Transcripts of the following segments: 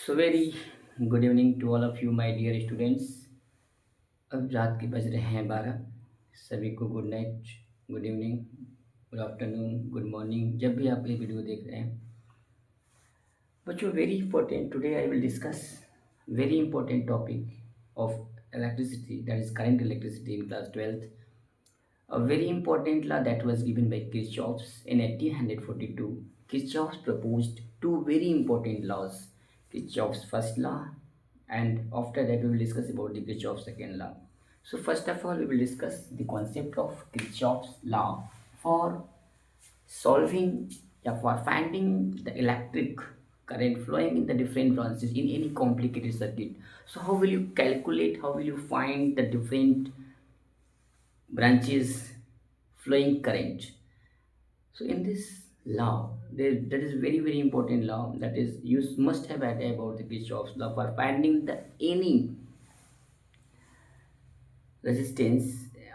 So very good evening to all of you my dear students. अब रात के बज रहे हैं 12। सभी को good night, good evening, good afternoon, good morning, जब भी आप ये वीडियो देख रहे हैं। बच्चों, very important today I will discuss very important topic of electricity, that is current electricity in class 12th. A very important law that was given by Kirchhoff in 1842. Kirchhoff proposed two very important laws. Kirchhoff's first law, and after that we will discuss about the Kirchhoff's second law. So first of all, we will discuss the concept of Kirchhoff's law for solving, yeah, for finding the electric current flowing in the different branches in any complicated circuit. So how will you calculate, how will you find the different branches flowing current? So in this law, that is very important law, that is you must have had about the Kirchhoff's law for finding the any resistance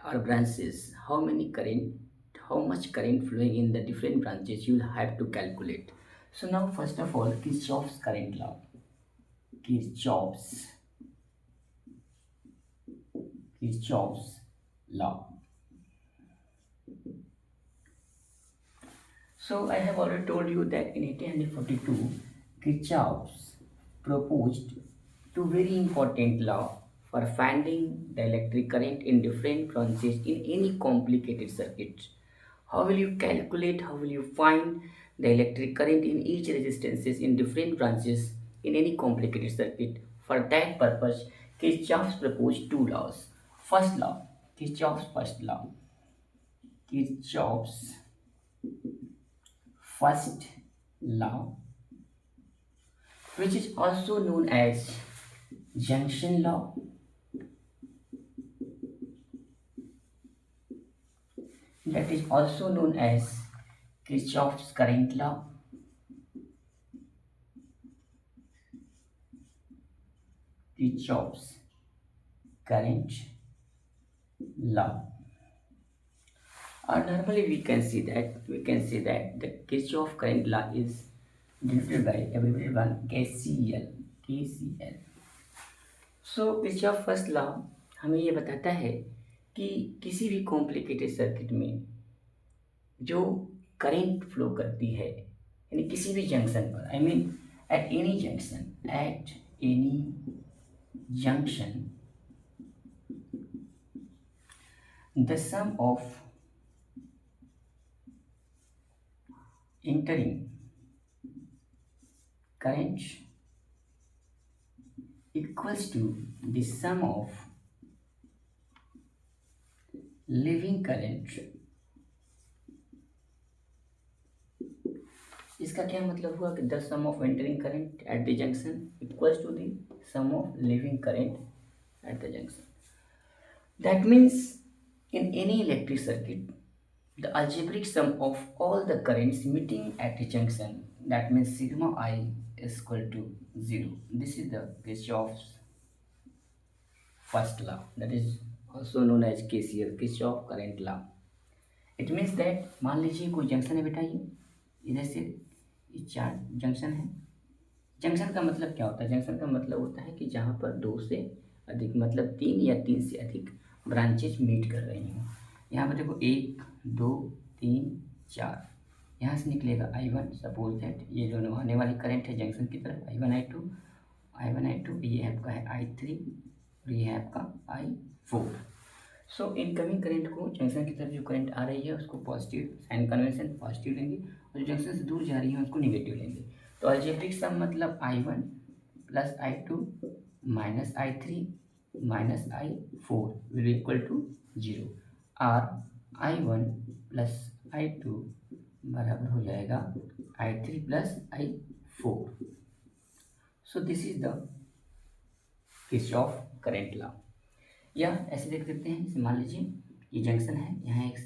or branches, how much current flowing in the different branches you will have to calculate. So now first of all, Kirchhoff's current law. Kirchhoff's Kirchhoff's law. So I have already told you that in 1842, Kirchhoff proposed two very important law for finding the electric current in different branches in any complicated circuit. How will you calculate, how will you find the electric current in each resistances in different branches in any complicated circuit? For that purpose, Kirchhoff's proposed two laws. First law, Kirchhoff's first law. Kirchhoff's first law, which is also known as junction law, that is also known as Kirchhoff's current law. Kirchhoff's current law. Or normally we can say that the Kirchhoff current law is denoted by abbreviated one KCL. KCL. So Kirchhoff first law हमें ये बताता है कि किसी भी complicated circuit में जो current flow करती है, यानी किसी भी जंक्शन पर, I mean at any junction the sum of entering current equals to the sum of leaving current. इसका क्या मतलब हुआ कि the sum of entering current at the junction equals to the sum of leaving current at the junction. That means in any electric circuit, the algebraic sum of all the currents meeting at a junction, that means sigma I is equal to 0. This is the Kirchhoff's first law, that is also known as KCL, Kirchhoff current law. It means that मान लीजिए कोई junction है बेटा, ये इधर से ये चार जंक्शन है. जंक्शन का मतलब क्या होता है? जंक्शन का मतलब होता है कि जहाँ पर दो से अधिक, मतलब तीन या तीन से अधिक ब्रांचेज मीट कर रही हों. यहाँ पर देखो 1 2 3 4, यहाँ से निकलेगा I1. सपोज दैट ये दोनों आने वाली करंट है जंक्शन की तरफ, I1 I2, ये आपका है I3 और ये है आपका I4. सो इनकमिंग करंट को, जंक्शन की तरफ जो करंट आ रही है उसको पॉजिटिव, साइन कन्वेंशन पॉजिटिव लेंगे, और जो जंक्शन से दूर जा रही है उसको निगेटिव लेंगे. तो अलजेब्रिक सम मतलब I1 plus I2 minus I3 minus I4 will be equal to 0. और I1 प्लस I2 बराबर हो जाएगा I3 plus I4. So this is the Kirchhoff current law. या ऐसे देख सकते हैं, जैसे मान लीजिए ये जंक्शन है, यहाँ एक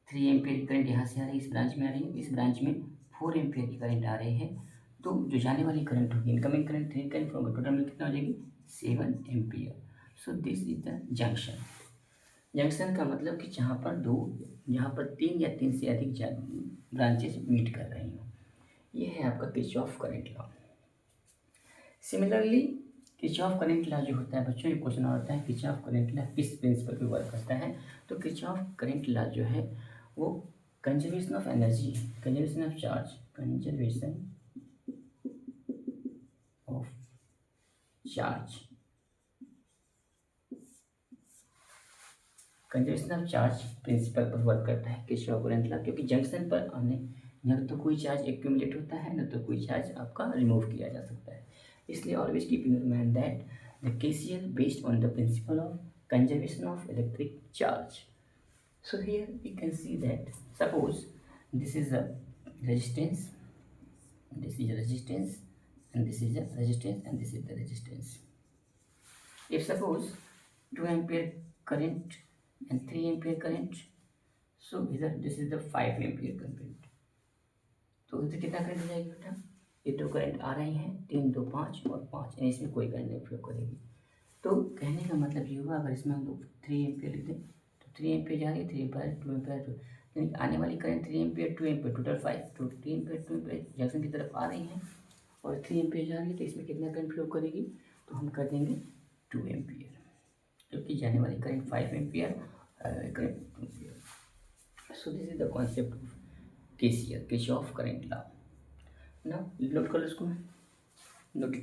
3 एम्पियर करंट यहाँ से आ रही है, इस ब्रांच में आ रही है, इस ब्रांच में 4 एम्पियर की करंट आ रही है. तो जो जाने वाली करंट होगी, इनकमिंग करंट 3 करंट होगा, टोटल में कितना हो जाएगी 7 ampere. So this is the junction. Junction का मतलब कि जहाँ पर 3 या 3 से अधिक ब्रांचेस मीट कर रही हो. ये है आपका Kirchhoff current law. Similarly Kirchhoff current law जो होता है बच्चों, ये क्वेश्चन आता है किरचॉफ करंट लॉ किस प्रिंसिपल पे वर्क करता है। तो किरचॉफ करंट लॉ जो है वो conservation of energy, conservation of charge, conservation of charge, conservation of charge principle पर वर्क करता है किरचॉफ करंट लॉ, क्योंकि जंक्शन पर हमने न तो कोई चार्ज एक्यूमुलेट होता है न तो कोई चार्ज आपका रिमूव किया जा सकता है। इसलिए always keep in mind that the KCL based on the principle of conservation of electric charge. So here we can see that suppose this is a resistance, this is a resistance, and this is a resistance, and this is the resistance. If suppose 2 ampere current and 3 ampere current, so इधर this is the 5 ampere current, तो इधर कितना current जाएगी बेटा, ये दो current आ रही हैं, 3 2 5 और 5, यानी इसमें कोई करंट नहीं फ्लो करेगी। तो कहने का मतलब ये हुआ, अगर इसमें हम लोग 3 एम्पियर लिख दें तो 3 एम्पियर जा रही है, 3 एम्पियर 2 एम्पियर, यानी आने वाली करंट 3 एम्पियर 2 एम्पियर टोटल 5, तो 3 एम्पियर 2 एम्पियर जंक्शन की तरफ आ रही हैं और 3 एम्पियर जा रही है, तो इसमें कितना करंट फ्लो करेगी, तो हम कर देंगे 2 एम्पियर, क्योंकि जाने वाली current 5 ampere, current 2 ampere. So this is the concept of KCL, Kirchhoff current law. ना नोट कर लो इसको, नोट